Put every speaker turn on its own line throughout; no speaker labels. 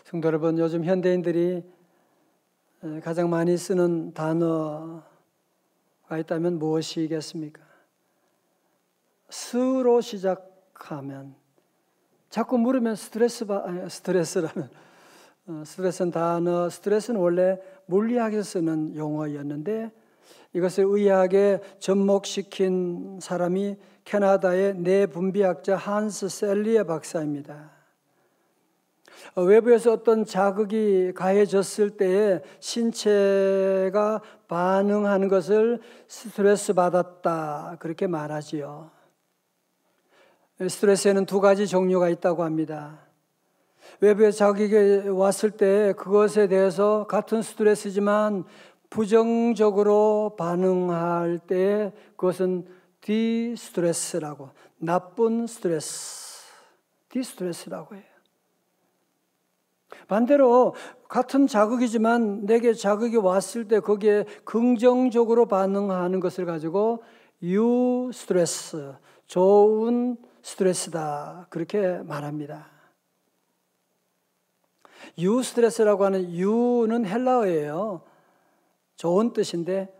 성도 여러분, 요즘 현대인들이 가장 많이 쓰는 단어가 있다면 무엇이겠습니까? 스로 시작하면 자꾸 물으면 스트레스라는 스트레스는 원래 물리학에서 쓰는 용어였는데 이것을 의학에 접목시킨 사람이 캐나다의 뇌분비학자 한스 셀리에 박사입니다. 외부에서 어떤 자극이 가해졌을 때에 신체가 반응하는 것을 스트레스 받았다, 그렇게 말하지요. 스트레스에는 두 가지 종류가 있다고 합니다. 외부의 자극이 왔을 때 그것에 대해서 같은 스트레스지만 부정적으로 반응할 때 그것은 디스트레스라고, 나쁜 스트레스, 디스트레스라고 해요. 반대로 같은 자극이지만 내게 자극이 왔을 때 거기에 긍정적으로 반응하는 것을 가지고 유스트레스, 좋은 스트레스다, 그렇게 말합니다. 유스트레스라고 하는 유는 헬라어예요. 좋은 뜻인데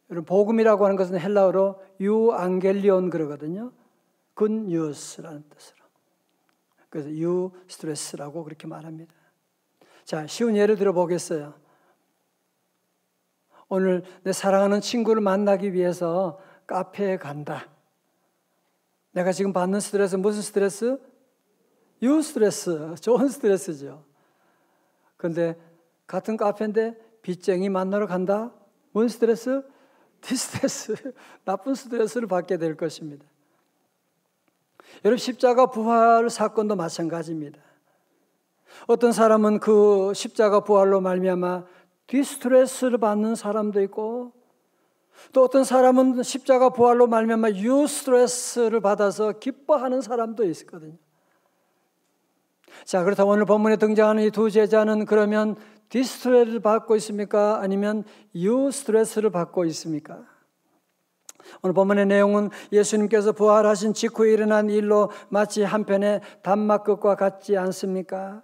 여러분, 복음이라고 하는 것은 헬라어로 유앙겔리온 그러거든요. 굿뉴스라는 뜻으로. 그래서 유스트레스라고 그렇게 말합니다. 자, 쉬운 예를 들어 보겠어요. 오늘 내 사랑하는 친구를 만나기 위해서 카페에 간다. 내가 지금 받는 스트레스, 무슨 스트레스? 유스트레스, 좋은 스트레스죠. 그런데 같은 카페인데 빚쟁이 만나러 간다? 뭔 스트레스? 디스트레스, 나쁜 스트레스를 받게 될 것입니다. 여러분, 십자가 부활 사건도 마찬가지입니다. 어떤 사람은 그 십자가 부활로 말미암아 디스트레스를 받는 사람도 있고, 또 어떤 사람은 십자가 부활로 말미암아 유스트레스를 받아서 기뻐하는 사람도 있거든요. 자, 그렇다면 오늘 본문에 등장하는 이 두 제자는 그러면 디스트레스를 받고 있습니까? 아니면 유스트레스를 받고 있습니까? 오늘 본문의 내용은 예수님께서 부활하신 직후에 일어난 일로 마치 한편의 단막극과 같지 않습니까?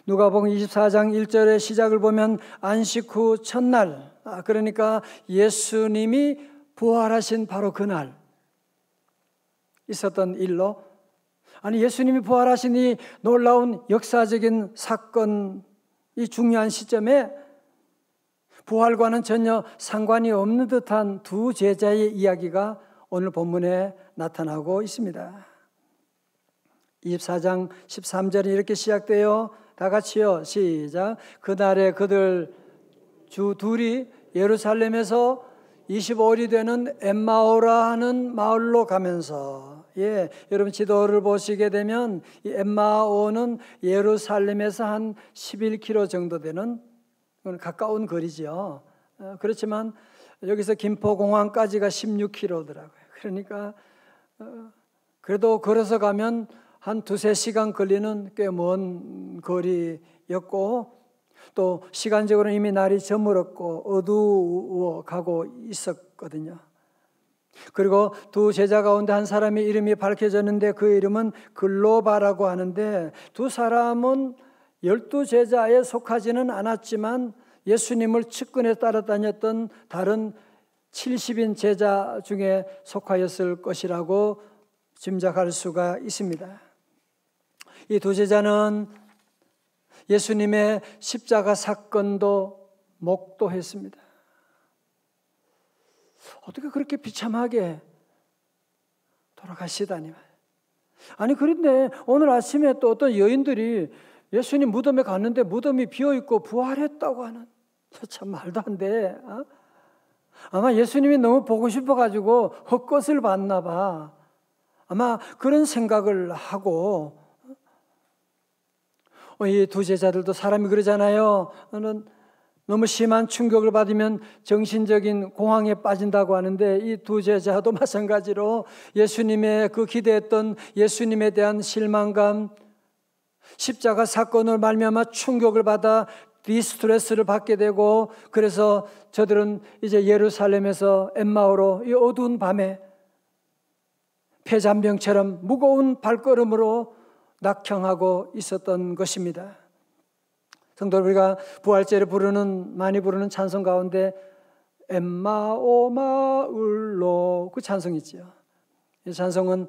누가복음 24장 1절의 시작을 보면 안식 후 첫날, 그러니까 예수님이 부활하신 바로 그날 있었던 일로, 아니 예수님이 부활하신 이 놀라운 역사적인 사건, 이 중요한 시점에 부활과는 전혀 상관이 없는 듯한 두 제자의 이야기가 오늘 본문에 나타나고 있습니다. 24장 13절이 이렇게 시작돼요. 다 같이요. 시작. 그날에 그들 주 둘이 예루살렘에서 25일이 되는 엠마오라 하는 마을로 가면서, 여러분 지도를 보시게 되면 이 엠마오는 예루살렘에서 한 11km 정도 되는 가까운 거리죠. 그렇지만 여기서 김포공항까지가 16km더라고요. 그러니까 그래도 걸어서 가면 한 2-3시간 걸리는 꽤 먼 거리였고, 또 시간적으로 이미 날이 저물었고 어두워 가고 있었거든요. 그리고 두 제자 가운데 한 사람의 이름이 밝혀졌는데 그 이름은 글로바라고 하는데, 두 사람은 12제자에 속하지는 않았지만 예수님을 측근에 따라다녔던 다른 70인 제자 중에 속하였을 것이라고 짐작할 수가 있습니다. 이 두 제자는 예수님의 십자가 사건도 목도했습니다. 어떻게 그렇게 비참하게 돌아가시다니. 아니, 그런데 오늘 아침에 또 어떤 여인들이 예수님 무덤에 갔는데 무덤이 비어있고 부활했다고 하는, 참 말도 안 돼. 아마 예수님이 너무 보고 싶어가지고 헛것을 봤나 봐. 아마 그런 생각을 하고, 이 두 제자들도 사람이 그러잖아요. 너무 심한 충격을 받으면 정신적인 공황에 빠진다고 하는데, 이 두 제자도 마찬가지로 예수님의 그 기대했던 예수님에 대한 실망감, 십자가 사건을 말미암아 충격을 받아 디스트레스를 받게 되고, 그래서 저들은 이제 예루살렘에서 엠마오로 이 어두운 밤에 폐잔병처럼 무거운 발걸음으로 낙형하고 있었던 것입니다. 성도 우리가 부활절에 많이 부르는 찬송 가운데 엠마오 마을로 그 찬송 있죠. 이 찬송은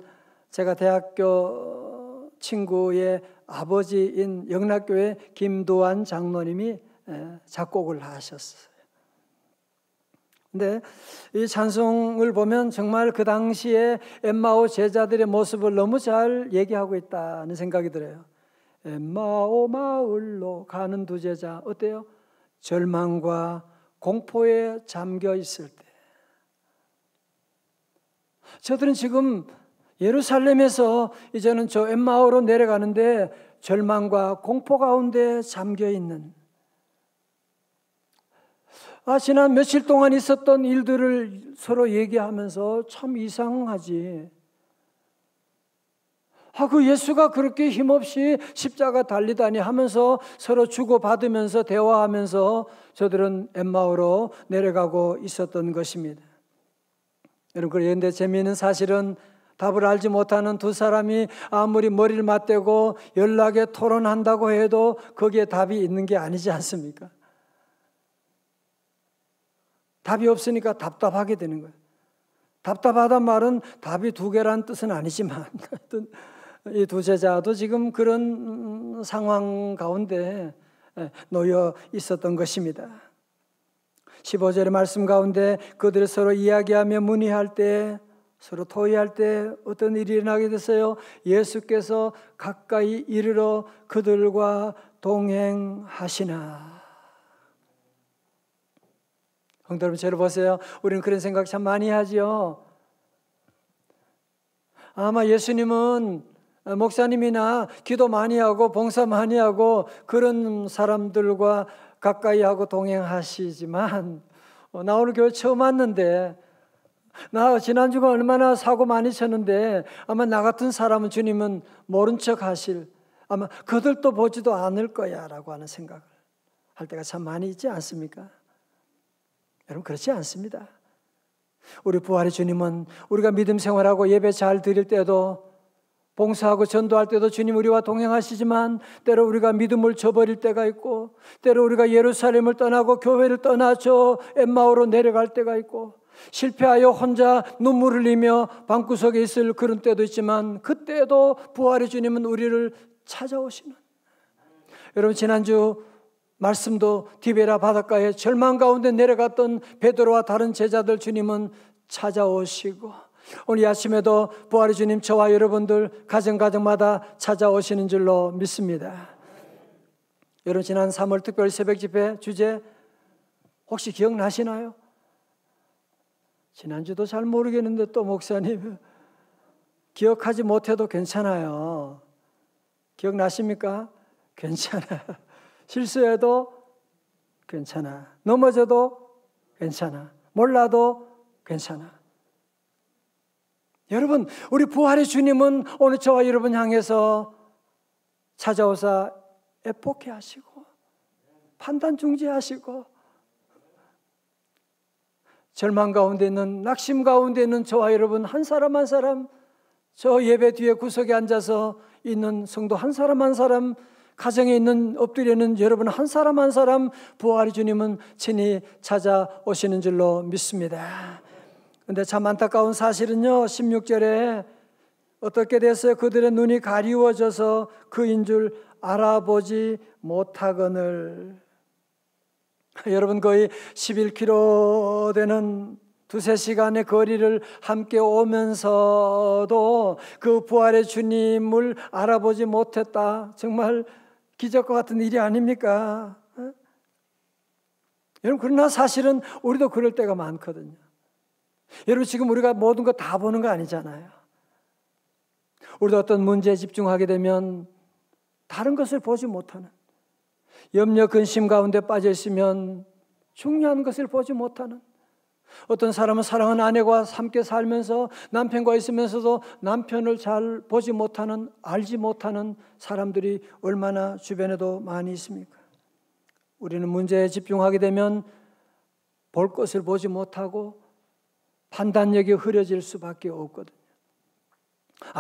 제가 대학교 친구의 아버지인 영락교회 김도환 장로님이 작곡을 하셨어요. 근데 이 찬송을 보면 정말 그 당시에 엠마오 제자들의 모습을 너무 잘 얘기하고 있다는 생각이 들어요. 엠마오 마을로 가는 두 제자 어때요? 절망과 공포에 잠겨 있을 때, 저들은 지금 예루살렘에서 이제는 저 엠마오로 내려가는데 절망과 공포 가운데 잠겨 있는, 지난 며칠 동안 있었던 일들을 서로 얘기하면서 참 이상하지. 그 예수가 그렇게 힘없이 십자가 달리다니 하면서 서로 주고받으면서 대화하면서 저들은 엠마오로 내려가고 있었던 것입니다. 여러분, 그런데 재미있는 사실은 답을 알지 못하는 두 사람이 아무리 머리를 맞대고 연락에 토론한다고 해도 거기에 답이 있는 게 아니지 않습니까? 답이 없으니까 답답하게 되는 거예요. 답답하단 말은 답이 두 개라는 뜻은 아니지만 이 두 제자도 지금 그런 상황 가운데 놓여 있었던 것입니다. 15절의 말씀 가운데 그들이 서로 이야기하며 문의할 때, 서로 토의할 때 어떤 일이 일어나게 됐어요? 예수께서 가까이 이르러 그들과 동행하시나. 성도 여러분, 저를 보세요. 우리는 그런 생각 참 많이 하죠. 아마 예수님은 목사님이나 기도 많이 하고 봉사 많이 하고 그런 사람들과 가까이 하고 동행하시지만, 나 오늘 교회 처음 왔는데, 나 지난주가 얼마나 사고 많이 쳤는데 아마 나 같은 사람은 주님은 모른 척 하실, 아마 그들도 보지도 않을 거야 라고 하는 생각을 할 때가 참 많이 있지 않습니까? 여러분, 그렇지 않습니다. 우리 부활의 주님은 우리가 믿음 생활하고 예배 잘 드릴 때도, 봉사하고 전도할 때도 주님 우리와 동행하시지만, 때로 우리가 믿음을 저버릴 때가 있고, 때로 우리가 예루살렘을 떠나고 교회를 떠나 저 엠마오로 내려갈 때가 있고, 실패하여 혼자 눈물 흘리며 방구석에 있을 그런 때도 있지만, 그때도 부활의 주님은 우리를 찾아오시는, 여러분 지난주 말씀도 디베라 바닷가에 절망 가운데 내려갔던 베드로와 다른 제자들 주님은 찾아오시고, 오늘 아침에도 부활의 주님 저와 여러분들 가정마다 찾아오시는 줄로 믿습니다. 여러분, 지난 3월 특별 새벽 집회 주제 혹시 기억나시나요? 지난주도 잘 모르겠는데 또 목사님 기억하지 못해도 괜찮아요. 기억나십니까? 괜찮아요. 실수해도 괜찮아. 넘어져도 괜찮아. 몰라도 괜찮아. 여러분, 우리 부활의 주님은 오늘 저와 여러분 향해서 찾아오사 애폭해 하시고 판단 중지하시고, 절망 가운데 있는, 낙심 가운데 있는 저와 여러분 한 사람 한 사람, 저 예배 뒤에 구석에 앉아서 있는 성도 한 사람 한 사람, 가정에 있는 엎드려 있는 여러분 한 사람 한 사람 부활의 주님은 친히 찾아오시는 줄로 믿습니다. 그런데 참 안타까운 사실은요, 16절에 어떻게 됐어요? 그들의 눈이 가리워져서 그인 줄 알아보지 못하거늘. 여러분, 거의 11km 되는 두세 시간의 거리를 함께 오면서도 그 부활의 주님을 알아보지 못했다. 정말 기적과 같은 일이 아닙니까? 여러분, 그러나 사실은 우리도 그럴 때가 많거든요. 여러분, 지금 우리가 모든 거 다 보는 거 아니잖아요. 우리도 어떤 문제에 집중하게 되면 다른 것을 보지 못하는, 염려 근심 가운데 빠져 있으면 중요한 것을 보지 못하는, 어떤 사람은 사랑하는 아내와 함께 살면서 남편과 있으면서도 남편을 잘 보지 못하는, 알지 못하는 사람들이 얼마나 주변에도 많이 있습니까? 우리는 문제에 집중하게 되면 볼 것을 보지 못하고 판단력이 흐려질 수밖에 없거든요.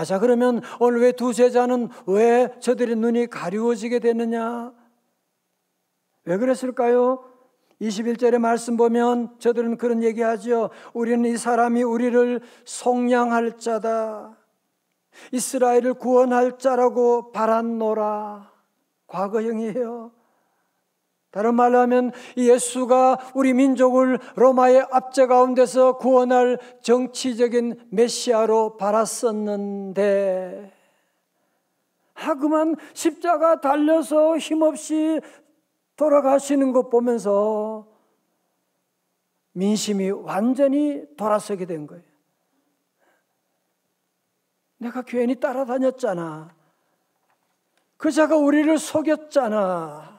자, 그러면 오늘 왜 두 제자는 왜 저들의 눈이 가리워지게 됐느냐? 왜 그랬을까요? 21절의 말씀 보면 저들은 그런 얘기하죠. 우리는 이 사람이 우리를 속량할 자다, 이스라엘을 구원할 자라고 바랐노라. 과거형이에요. 다른 말로 하면 예수가 우리 민족을 로마의 압제 가운데서 구원할 정치적인 메시아로 바랐었는데, 그만 십자가 달려서 힘없이 돌아가시는 것 보면서 민심이 완전히 돌아서게 된 거예요. 내가 괜히 따라다녔잖아. 그 자가 우리를 속였잖아.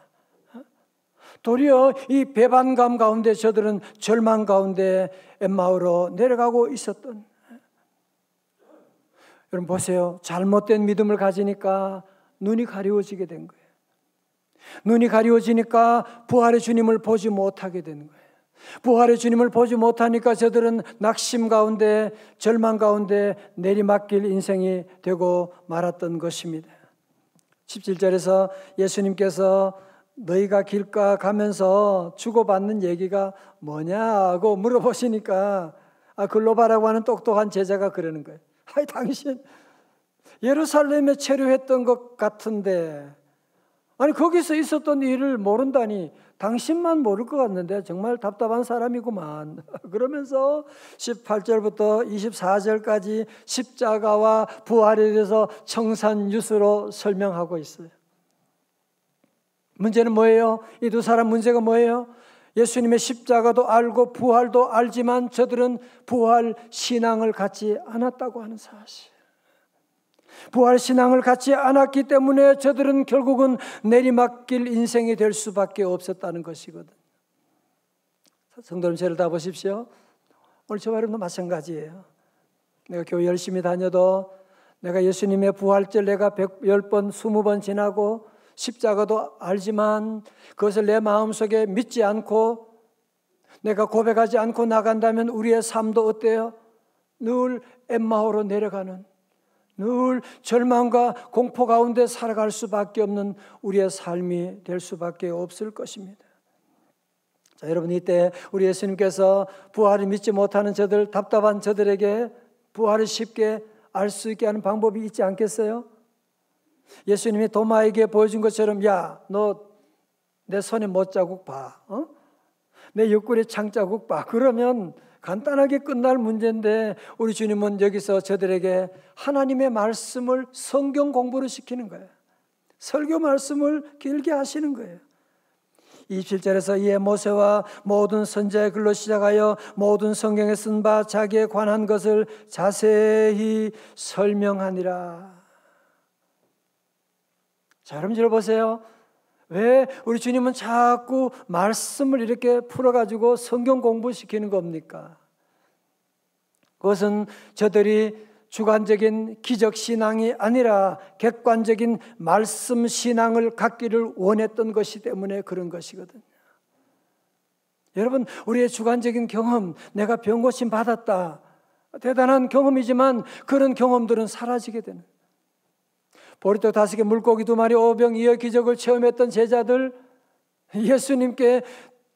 도리어 이 배반감 가운데 저들은 절망 가운데 엠마오로 내려가고 있었던. 여러분 보세요. 잘못된 믿음을 가지니까 눈이 가리워지게 된 거예요. 눈이 가리워지니까 부활의 주님을 보지 못하게 되는 거예요. 부활의 주님을 보지 못하니까 저들은 낙심 가운데 절망 가운데 내리막길 인생이 되고 말았던 것입니다. 17절에서 예수님께서 너희가 길가 가면서 주고받는 얘기가 뭐냐고 물어보시니까 글로바라고 하는 똑똑한 제자가 그러는 거예요. 당신 예루살렘에 체류했던 것 같은데, 거기서 있었던 일을 모른다니 당신만 모를 것 같는데 정말 답답한 사람이구만. 그러면서 18절부터 24절까지 십자가와 부활에 대해서 청산유수로 설명하고 있어요. 문제는 뭐예요? 이 두 사람 문제가 뭐예요? 예수님의 십자가도 알고 부활도 알지만 저들은 부활 신앙을 갖지 않았다고 하는 사실. 부활 신앙을 갖지 않았기 때문에 저들은 결국은 내리막길 인생이 될 수밖에 없었다는 것이거든. 성도님, 저를 다 보십시오. 오늘 저와 여러분도 마찬가지예요. 내가 교회 열심히 다녀도 내가 예수님의 부활절 내가 10번, 20번 지나고 십자가도 알지만 그것을 내 마음속에 믿지 않고 내가 고백하지 않고 나간다면 우리의 삶도 어때요? 늘 엠마오로 내려가는, 늘 절망과 공포 가운데 살아갈 수밖에 없는 우리의 삶이 될 수밖에 없을 것입니다. 자, 여러분, 이때 우리 예수님께서 부활을 믿지 못하는 저들, 답답한 저들에게 부활을 쉽게 알 수 있게 하는 방법이 있지 않겠어요? 예수님이 도마에게 보여준 것처럼, 야, 너 내 손에 못자국 봐, 내 옆구리 창자국 봐. 그러면 간단하게 끝날 문제인데 우리 주님은 여기서 저들에게 하나님의 말씀을 성경 공부를 시키는 거예요. 설교 말씀을 길게 하시는 거예요. 27절에서 이에 모세와 모든 선지자의 글로 시작하여 모든 성경에 쓴 바 자기에 관한 것을 자세히 설명하니라. 자, 여러분 들어보세요. 왜 우리 주님은 자꾸 말씀을 이렇게 풀어가지고 성경 공부시키는 겁니까? 그것은 저들이 주관적인 기적신앙이 아니라 객관적인 말씀신앙을 갖기를 원했던 것이 때문에 그런 것이거든요. 여러분, 우리의 주관적인 경험, 내가 병고침 받았다, 대단한 경험이지만 그런 경험들은 사라지게 되는, 보리떡 5개 물고기 2마리 5병 2의 기적을 체험했던 제자들, 예수님께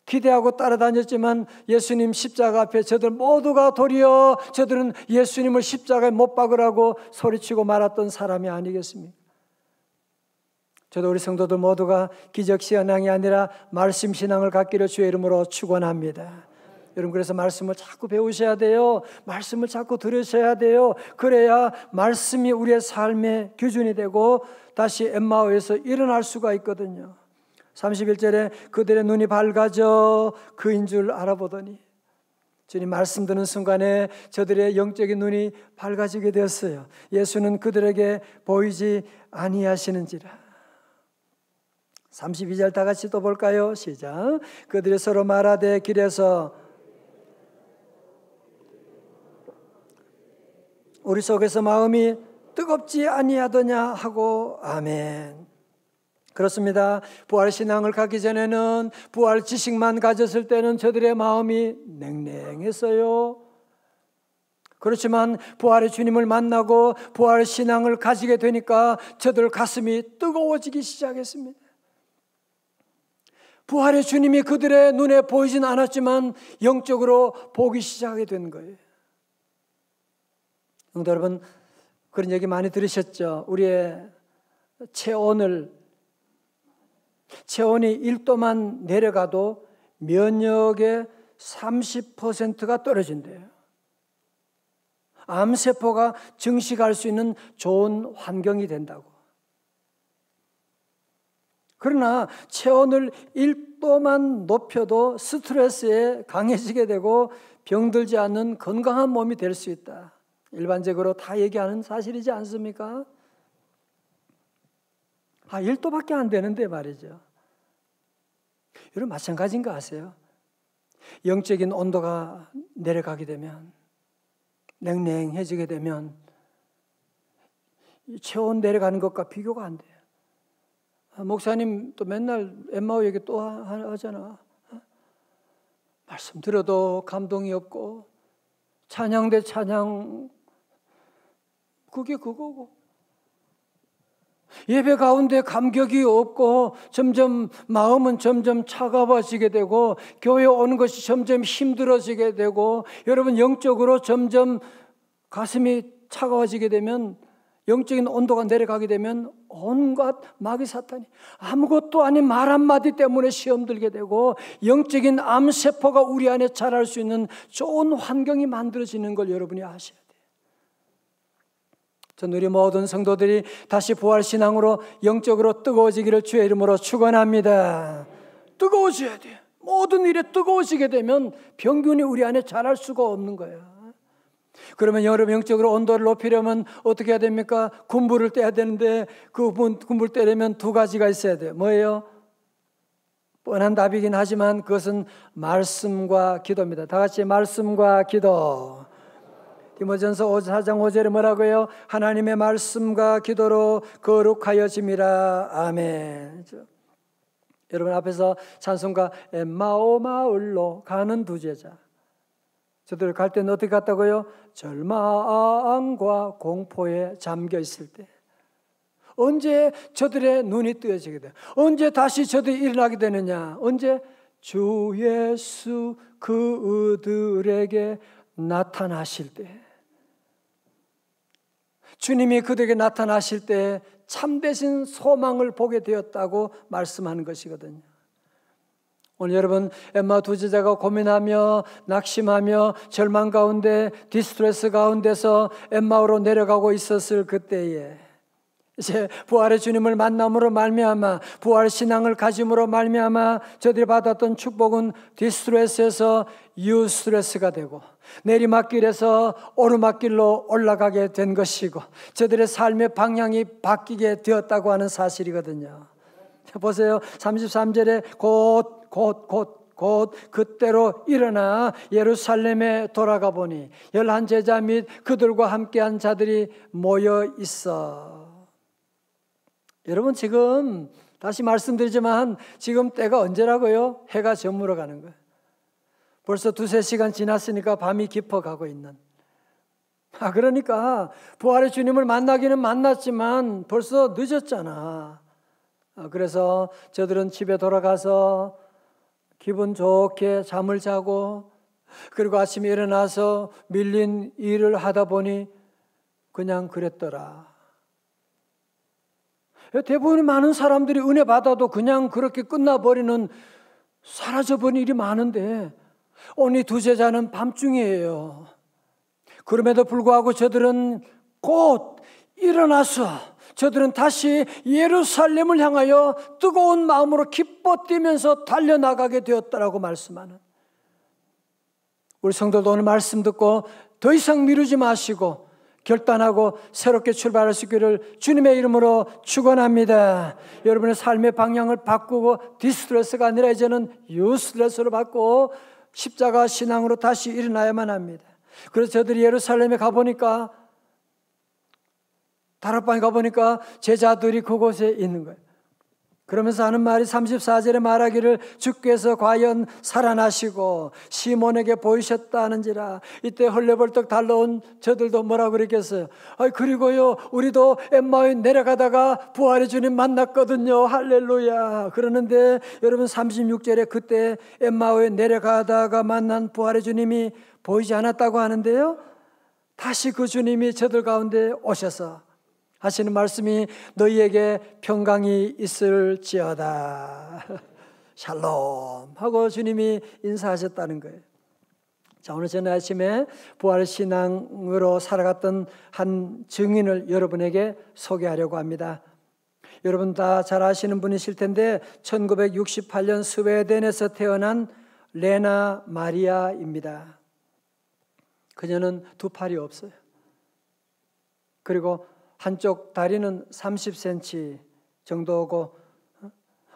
기대하고 따라다녔지만 예수님 십자가 앞에 저들 모두가 도리어 저들은 예수님을 십자가에 못 박으라고 소리치고 말았던 사람이 아니겠습니까? 저도 우리 성도들 모두가 기적신앙이 아니라 말씀신앙을 갖기를 주의 이름으로 축원합니다. 여러분, 그래서 말씀을 자꾸 배우셔야 돼요. 말씀을 자꾸 들으셔야 돼요. 그래야 말씀이 우리의 삶의 기준이 되고 다시 엠마오에서 일어날 수가 있거든요. 31절에 그들의 눈이 밝아져 그인 줄 알아보더니, 주님 말씀 듣는 순간에 저들의 영적인 눈이 밝아지게 되었어요. 예수는 그들에게 보이지 아니하시는지라. 32절 다 같이 또 볼까요? 시작. 그들이 서로 말하되 길에서 우리 속에서 마음이 뜨겁지 아니하더냐 하고. 아멘. 그렇습니다. 부활신앙을 갖기 전에는, 부활 지식만 가졌을 때는 저들의 마음이 냉랭했어요. 그렇지만 부활의 주님을 만나고 부활의 신앙을 가지게 되니까 저들 가슴이 뜨거워지기 시작했습니다. 부활의 주님이 그들의 눈에 보이진 않았지만 영적으로 보기 시작하게 된 거예요. 성도 여러분, 그런 얘기 많이 들으셨죠? 우리의 체온이 1도만 내려가도 면역의 30%가 떨어진대요. 암세포가 증식할 수 있는 좋은 환경이 된다고. 그러나 체온을 1도만 높여도 스트레스에 강해지게 되고 병들지 않는 건강한 몸이 될 수 있다. 일반적으로 다 얘기하는 사실이지 않습니까? 1도밖에 안 되는데 말이죠. 여러분 마찬가지인 거 아세요? 영적인 온도가 내려가게 되면, 냉랭해지게 되면 체온 내려가는 것과 비교가 안 돼요. 목사님 또 맨날 엠마오 얘기 또 하잖아. 말씀 들어도 감동이 없고 찬양 대 찬양 그게 그거고, 예배 가운데 감격이 없고 점점 마음은 점점 차가워지게 되고 교회 오는 것이 점점 힘들어지게 되고 여러분 영적으로 점점 가슴이 차가워지게 되면, 영적인 온도가 내려가게 되면 온갖 마귀 사탄이 아무것도 아닌 말 한마디 때문에 시험 들게 되고 영적인 암세포가 우리 안에 자랄 수 있는 좋은 환경이 만들어지는 걸 여러분이 아셔야 돼요. 전 우리 모든 성도들이 다시 부활신앙으로 영적으로 뜨거워지기를 주의 이름으로 축원합니다. 뜨거워져야 돼요. 모든 일에 뜨거워지게 되면 병균이 우리 안에 자랄 수가 없는 거예요. 그러면 여러분 영적으로 온도를 높이려면 어떻게 해야 됩니까? 군부를 떼야 되는데 그 군부를 떼려면 두 가지가 있어야 돼요. 뭐예요? 뻔한 답이긴 하지만 그것은 말씀과 기도입니다. 다 같이 말씀과 기도. 디모전서 4장 5절에 뭐라고요? 하나님의 말씀과 기도로 거룩하여짐이라. 아멘. 여러분 앞에서 찬송가 엠마오 마을로 가는 두 제자, 저들 갈 때는 어떻게 갔다고요? 절망과 공포에 잠겨 있을 때. 언제 저들의 눈이 뜨여지게 돼요? 언제 다시 저들이 일어나게 되느냐? 언제? 주 예수 그들에게 나타나실 때. 주님이 그들에게 나타나실 때 참되신 소망을 보게 되었다고 말씀하는 것이거든요. 오늘 여러분 엠마 두 제자가 고민하며 낙심하며 절망 가운데 디스트레스 가운데서 엠마오로 내려가고 있었을 그때에 이제 부활의 주님을 만남으로 말미암아 부활 신앙을 가짐으로 말미암아 저들이 받았던 축복은 디스트레스에서 유스트레스가 되고 내리막길에서 오르막길로 올라가게 된 것이고 저들의 삶의 방향이 바뀌게 되었다고 하는 사실이거든요. 보세요. 33절에 곧 그때로 일어나 예루살렘에 돌아가 보니 11제자 및 그들과 함께한 자들이 모여 있어. 여러분 지금 다시 말씀드리지만 지금 때가 언제라고요? 해가 저물어 가는 거예요. 벌써 2-3시간 지났으니까 밤이 깊어가고 있는. 그러니까 부활의 주님을 만나기는 만났지만 벌써 늦었잖아. 그래서 저들은 집에 돌아가서 기분 좋게 잠을 자고 그리고 아침에 일어나서 밀린 일을 하다 보니 그냥 그랬더라. 대부분의 많은 사람들이 은혜 받아도 그냥 그렇게 끝나버리는, 사라져버린 일이 많은데 오늘 두 제자는 밤중이에요. 그럼에도 불구하고 저들은 곧 일어나서 저들은 다시 예루살렘을 향하여 뜨거운 마음으로 기뻐 뛰면서 달려나가게 되었다라고 말씀하는, 우리 성도도 오늘 말씀 듣고 더 이상 미루지 마시고 결단하고 새롭게 출발할 수 있기를 주님의 이름으로 축원합니다. 여러분의 삶의 방향을 바꾸고 디스트레스가 아니라 이제는 유스트레스로 바꾸고 십자가 신앙으로 다시 일어나야만 합니다. 그래서 저들이 예루살렘에 가보니까, 다락방에 가보니까 제자들이 그곳에 있는 거예요. 그러면서 하는 말이 34절에 말하기를 주께서 과연 살아나시고 시몬에게 보이셨다는지라. 이때 헐레벌떡 달려온 저들도 뭐라고 그랬겠어요? 그리고요 우리도 엠마오에 내려가다가 부활의 주님 만났거든요. 할렐루야. 그러는데 여러분 36절에 그때 엠마오에 내려가다가 만난 부활의 주님이 보이지 않았다고 하는데요, 다시 그 주님이 저들 가운데 오셔서 하시는 말씀이 너희에게 평강이 있을지어다. 샬롬 하고 주님이 인사하셨다는 거예요. 자, 오늘 저는 아침에 부활신앙으로 살아갔던 한 증인을 여러분에게 소개하려고 합니다. 여러분 다 잘 아시는 분이실 텐데 1968년 스웨덴에서 태어난 레나 마리아입니다. 그녀는 두 팔이 없어요. 그리고 한쪽 다리는 30cm 정도고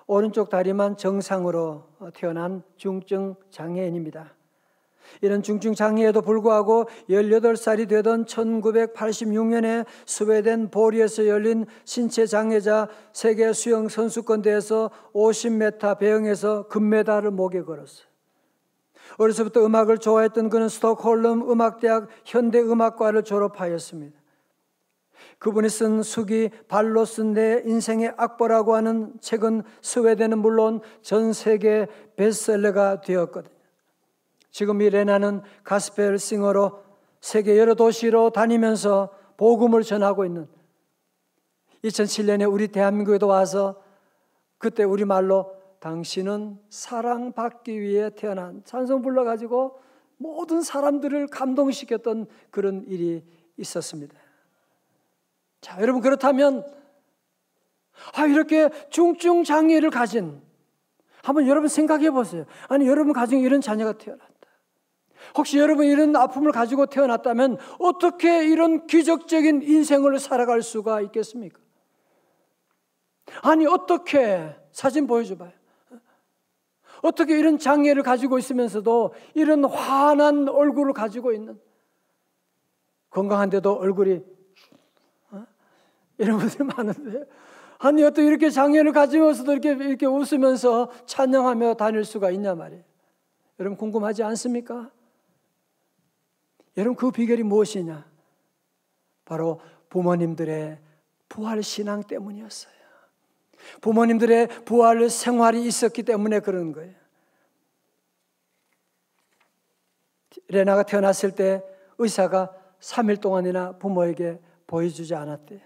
오른쪽 다리만 정상으로 태어난 중증 장애인입니다. 이런 중증 장애에도 불구하고 18살이 되던 1986년에 스웨덴 보리에서 열린 신체 장애자 세계 수영 선수권 대회에서 50m 배영에서 금메달을 목에 걸었어요. 어려서부터 음악을 좋아했던 그는 스톡홀름 음악대학 현대음악과를 졸업하였습니다. 그분이 쓴 수기 발로 쓴 내 인생의 악보라고 하는 책은 스웨덴은 물론 전 세계 베스트셀러가 되었거든요. 지금 이 레나는 가스펠 싱어로 세계 여러 도시로 다니면서 복음을 전하고 있는, 2007년에 우리 대한민국에도 와서 그때 우리말로 당신은 사랑받기 위해 태어난 찬송 불러가지고 모든 사람들을 감동시켰던 그런 일이 있었습니다. 자, 여러분 그렇다면 이렇게 중증 장애를 가진, 한번 여러분 생각해 보세요. 아니 여러분 가정에 이런 자녀가 태어났다. 혹시 여러분 이런 아픔을 가지고 태어났다면 어떻게 이런 기적적인 인생을 살아갈 수가 있겠습니까? 아니 어떻게, 사진 보여줘봐요. 어떻게 이런 장애를 가지고 있으면서도 이런 환한 얼굴을 가지고 있는, 건강한데도 얼굴이 이런 분들이 많은데, 아니 어떻게 이렇게 장애를 가지면서도 이렇게 웃으면서 찬양하며 다닐 수가 있냐 말이에요. 여러분 궁금하지 않습니까? 여러분 그 비결이 무엇이냐? 바로 부모님들의 부활 신앙 때문이었어요. 부모님들의 부활 생활이 있었기 때문에 그런 거예요. 레나가 태어났을 때 의사가 3일 동안이나 부모에게 보여주지 않았대요.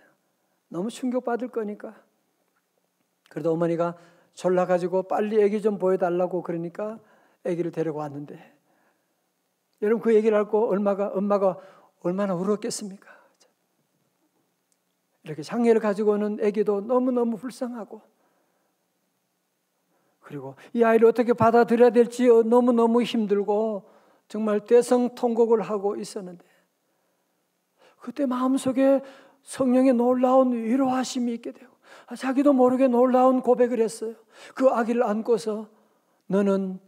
너무 충격받을 거니까. 그래도 어머니가 졸라가지고 빨리 아기 좀 보여달라고 그러니까 아기를 데리고 왔는데, 여러분 그 얘기를 알고 엄마가 얼마나 울었겠습니까? 이렇게 장애를 가지고 오는 아기도 너무너무 불쌍하고, 그리고 이 아이를 어떻게 받아들여야 될지 너무너무 힘들고 정말 대성통곡을 하고 있었는데, 그때 마음속에 성령의 놀라운 위로하심이 있게 되고 자기도 모르게 놀라운 고백을 했어요. 그 아기를 안고서 너는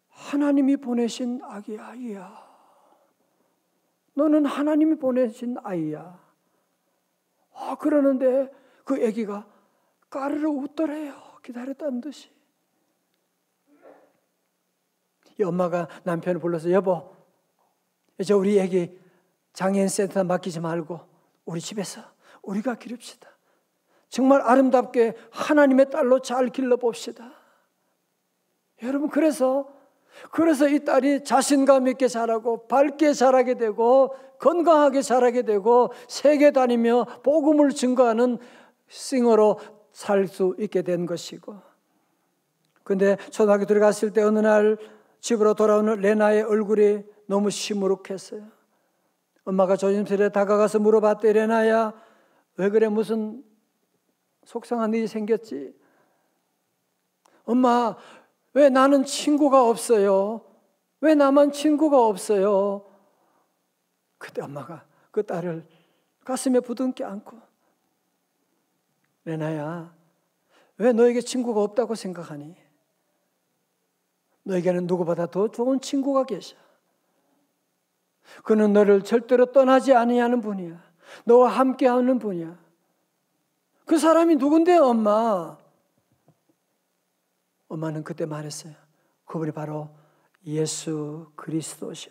하나님이 보내신 아기야. 너는 하나님이 보내신 아이야. 그러는데 그 아기가 까르르 웃더래요. 기다렸다는 듯이. 이 엄마가 남편을 불러서 여보, 이제 우리 아기 장애인 센터 맡기지 말고 우리 집에서 우리가 기릅시다. 정말 아름답게 하나님의 딸로 잘 길러봅시다. 여러분 그래서 이 딸이 자신감 있게 자라고 밝게 자라게 되고 건강하게 자라게 되고 세계 다니며 복음을 증거하는 싱어로 살 수 있게 된 것이고, 근데 초등학교 들어갔을 때 어느 날 집으로 돌아오는 레나의 얼굴이 너무 시무룩했어요. 엄마가 조심스레 다가가서 물어봤대. 레나야 왜 그래, 무슨 속상한 일이 생겼지? 엄마 왜 나는 친구가 없어요? 왜 나만 친구가 없어요? 그때 엄마가 그 딸을 가슴에 부둥켜 안고, 레나야 왜 너에게 친구가 없다고 생각하니? 너에게는 누구보다 더 좋은 친구가 계셔. 그는 너를 절대로 떠나지 아니하는 분이야. 너와 함께하는 분이야. 그 사람이 누군데 엄마? 엄마는 그때 말했어요. 그분이 바로 예수 그리스도셔.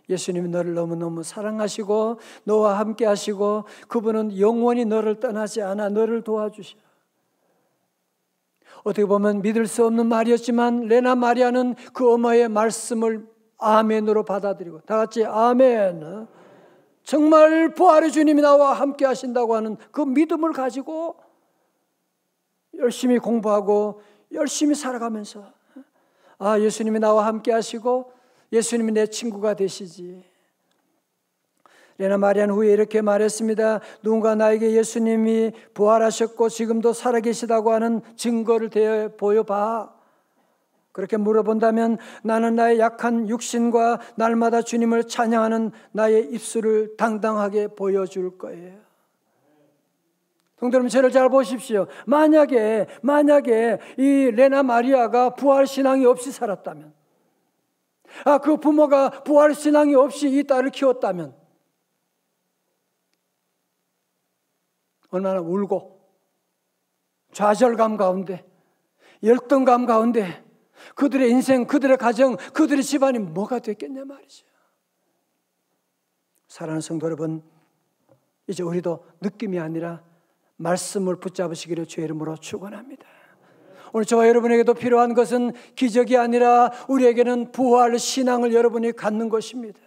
예수님이 너를 너무너무 사랑하시고 너와 함께 하시고 그분은 영원히 너를 떠나지 않아 너를 도와주셔. 어떻게 보면 믿을 수 없는 말이었지만 레나 마리아는 그 어머니의 말씀을 아멘으로 받아들이고 다 같이 아멘. 정말 부활의 주님이 나와 함께 하신다고 하는 그 믿음을 가지고 열심히 공부하고 열심히 살아가면서 예수님이 나와 함께 하시고 예수님이 내 친구가 되시지. 레나 마리아는 후에 이렇게 말했습니다. 누군가 나에게 예수님이 부활하셨고 지금도 살아계시다고 하는 증거를 보여봐. 그렇게 물어본다면 나는 나의 약한 육신과 날마다 주님을 찬양하는 나의 입술을 당당하게 보여줄 거예요. 성도 여러분, 저를 잘 보십시오. 만약에 이 레나 마리아가 부활신앙이 없이 살았다면, 그 부모가 부활신앙이 없이 이 딸을 키웠다면 얼마나 울고 좌절감 가운데, 열등감 가운데 그들의 인생, 그들의 가정, 그들의 집안이 뭐가 됐겠냐 말이죠. 사랑하는 성도 여러분, 이제 우리도 느낌이 아니라 말씀을 붙잡으시기를 주의 이름으로 축원합니다. 오늘 저와 여러분에게도 필요한 것은 기적이 아니라 우리에게는 부활 신앙을 여러분이 갖는 것입니다.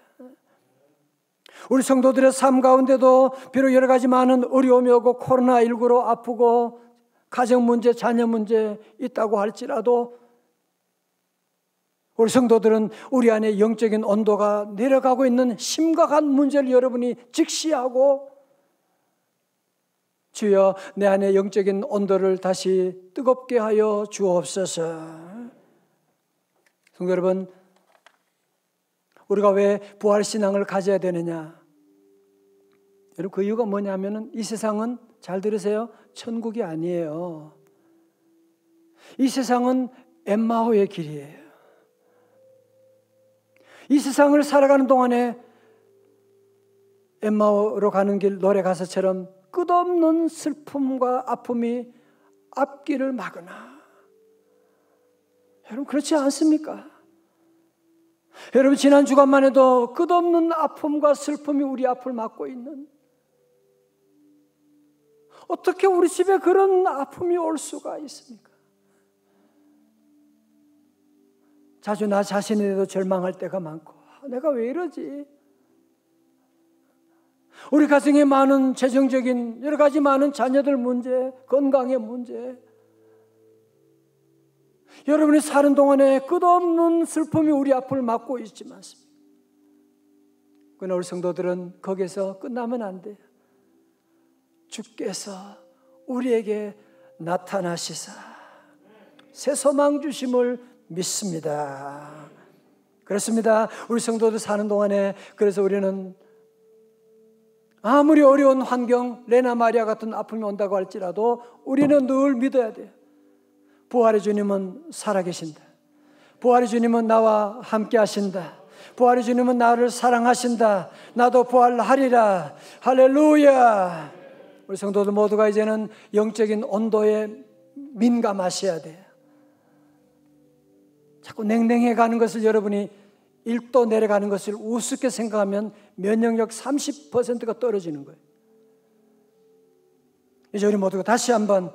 우리 성도들의 삶 가운데도 비록 여러 가지 많은 어려움이 오고 코로나19로 아프고 가정 문제, 자녀 문제 있다고 할지라도 우리 성도들은 우리 안에 영적인 온도가 내려가고 있는 심각한 문제를 여러분이 직시하고 주여 내 안에 영적인 온도를 다시 뜨겁게 하여 주옵소서. 성도 여러분, 우리가 왜 부활신앙을 가져야 되느냐? 여러분 그 이유가 뭐냐면 이 세상은, 잘 들으세요, 천국이 아니에요. 이 세상은 엠마오의 길이에요. 이 세상을 살아가는 동안에 엠마오로 가는 길 노래 가사처럼 끝없는 슬픔과 아픔이 앞길을 막으나, 여러분 그렇지 않습니까? 여러분 지난 주간만 해도 끝없는 아픔과 슬픔이 우리 앞을 막고 있는, 어떻게 우리 집에 그런 아픔이 올 수가 있습니까? 자주 나 자신에 대해서 절망할 때가 많고, 내가 왜 이러지? 우리 가정에 많은 재정적인 여러 가지 많은 자녀들 문제, 건강의 문제, 여러분이 사는 동안에 끝없는 슬픔이 우리 앞을 막고 있지 않습니까? 그러나 우리 성도들은 거기서 끝나면 안 돼요. 주께서 우리에게 나타나시사 새 소망 주심을 믿습니다. 그렇습니다. 우리 성도들 사는 동안에, 그래서 우리는 아무리 어려운 환경, 레나 마리아 같은 아픔이 온다고 할지라도 우리는 늘 믿어야 돼요. 부활의 주님은 살아계신다. 부활의 주님은 나와 함께 하신다. 부활의 주님은 나를 사랑하신다. 나도 부활하리라. 할렐루야. 우리 성도들 모두가 이제는 영적인 온도에 민감하셔야 돼요. 자꾸 냉랭해 가는 것을, 여러분이 1도 내려가는 것을 우습게 생각하면 면역력 30%가 떨어지는 거예요. 이제 우리 모두가 다시 한번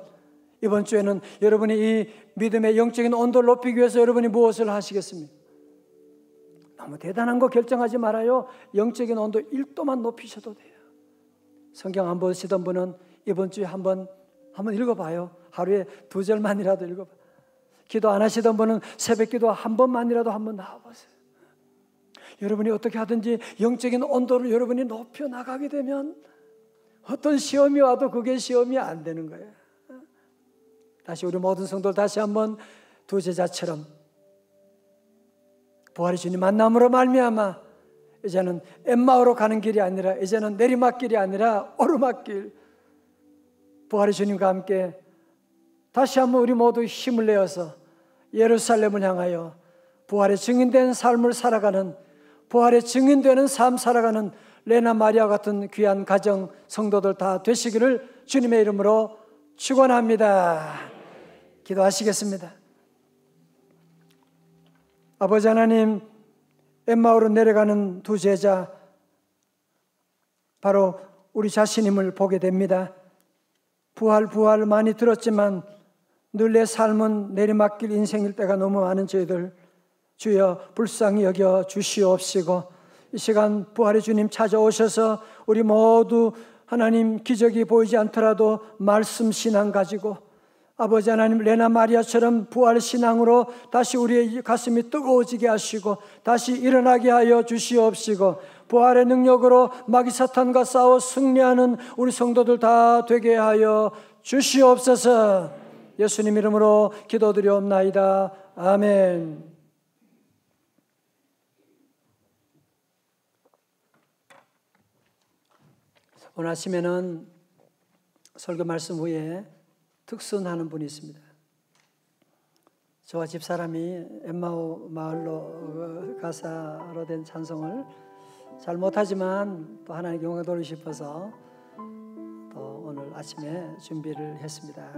이번 주에는 여러분이 이 믿음의 영적인 온도를 높이기 위해서 여러분이 무엇을 하시겠습니까? 너무 대단한 거 결정하지 말아요. 영적인 온도 1도만 높이셔도 돼요. 성경 안 보시던 분은 이번 주에 한번 읽어봐요. 하루에 2절만이라도 읽어봐. 기도 안 하시던 분은 새벽 기도 한 번만이라도 한번 나와보세요. 여러분이 어떻게 하든지 영적인 온도를 여러분이 높여 나가게 되면 어떤 시험이 와도 그게 시험이 안 되는 거예요. 다시 우리 모든 성도들 다시 한번 두 제자처럼 부활의 주님 만남으로 말미암아 이제는 엠마오로 가는 길이 아니라, 이제는 내리막길이 아니라 오르막길, 부활의 주님과 함께 다시 한번 우리 모두 힘을 내어서 예루살렘을 향하여 부활의 증인된 삶을 살아가는, 부활의 증인되는 삶 살아가는 레나 마리아 같은 귀한 가정 성도들 다 되시기를 주님의 이름으로 축원합니다. 기도하시겠습니다. 아버지 하나님, 엠마오로 내려가는 두 제자, 바로 우리 자신임을 보게 됩니다. 부활 많이 들었지만 늘 내 삶은 내리막길 인생일 때가 너무 많은 저희들, 주여 불쌍히 여겨 주시옵시고, 이 시간 부활의 주님 찾아오셔서 우리 모두 하나님 기적이 보이지 않더라도 말씀 신앙 가지고 아버지 하나님 레나 마리아처럼 부활 신앙으로 다시 우리의 가슴이 뜨거워지게 하시고 다시 일어나게 하여 주시옵시고, 부활의 능력으로 마귀 사탄과 싸워 승리하는 우리 성도들 다 되게 하여 주시옵소서. 예수님 이름으로 기도드리옵나이다. 아멘. 오늘 아침에는 설교 말씀 후에 특순하는 분이 있습니다. 저와 집사람이 엠마오 마을로 가사로 된 찬송을 잘 못하지만 또 하나님께 영광 돌리고 싶어서 또 오늘 아침에 준비를 했습니다.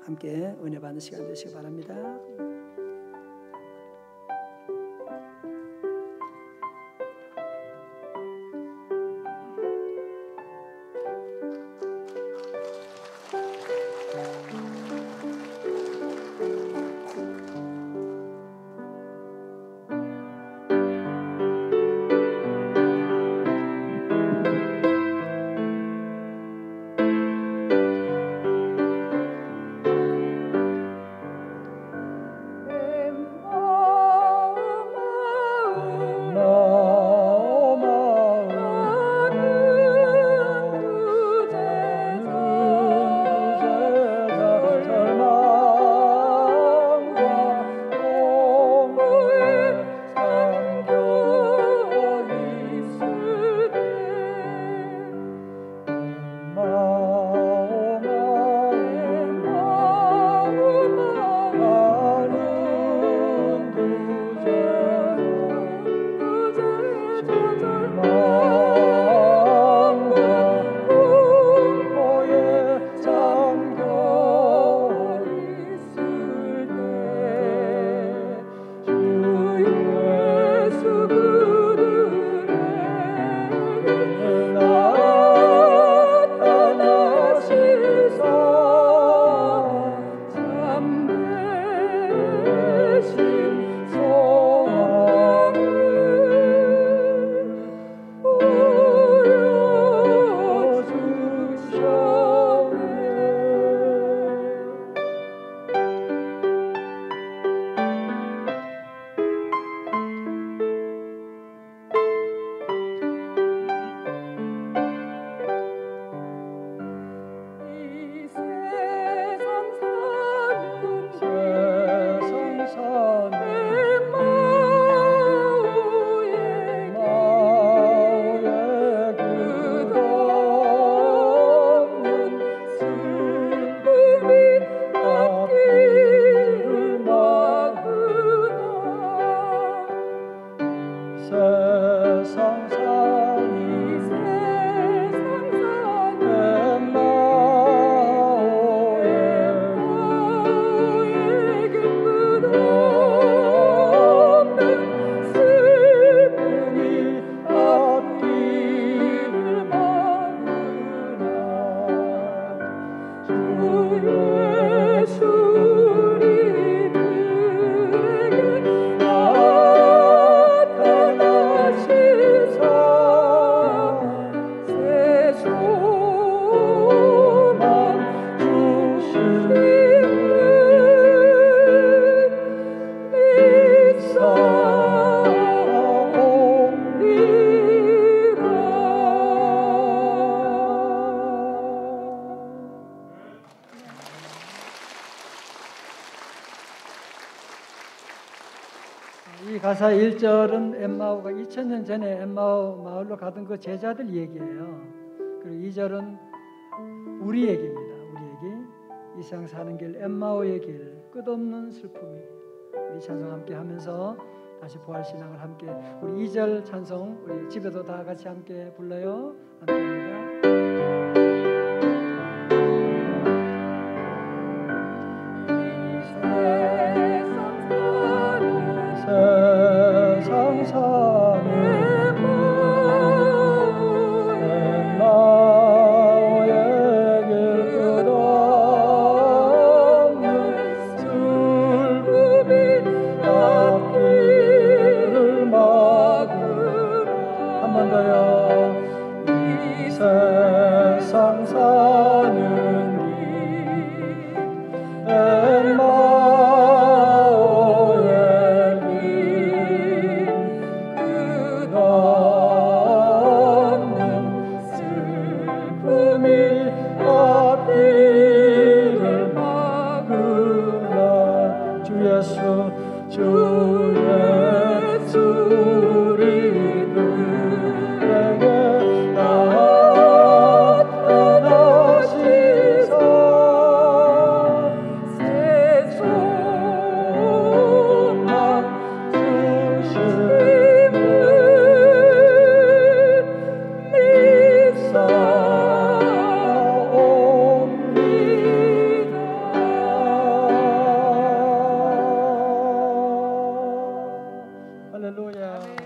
함께 은혜 받는 시간 되시기 바랍니다. 이 가사 1절은 엠마오가 2000년 전에 엠마오 마을로 가던 그 제자들 얘기예요. 그리고 2절은 우리 얘기입니다. 우리 얘기. 이 세상 사는 길, 엠마오의 길, 끝없는 슬픔이. 우리 찬송 함께 하면서 다시 부활신앙을 함께, 우리 2절 찬송 우리 집에도 다 같이 함께 불러요. 함께 합니다. 할렐루야.